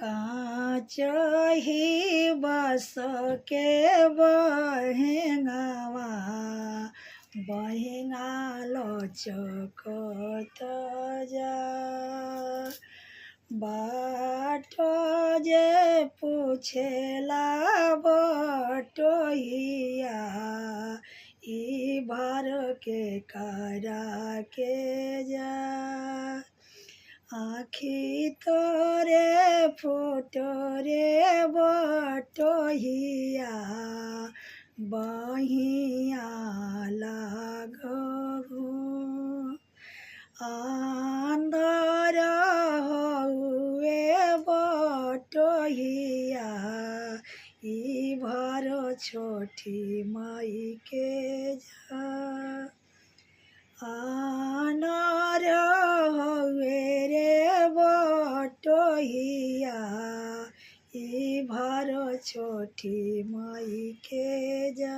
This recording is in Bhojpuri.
काचही बस के बहेंगावा बहेंगा लचकत जा बाट जे पूछेला बटोहिया ई भर के करा के जा आखी तोरे फोटो रे बटोहिया बहिया लागू आंधर हुए बटोहिया ई भर छोटी माई के जा आनर हुए रे बटोहिया ई भर छोटी माई के जा।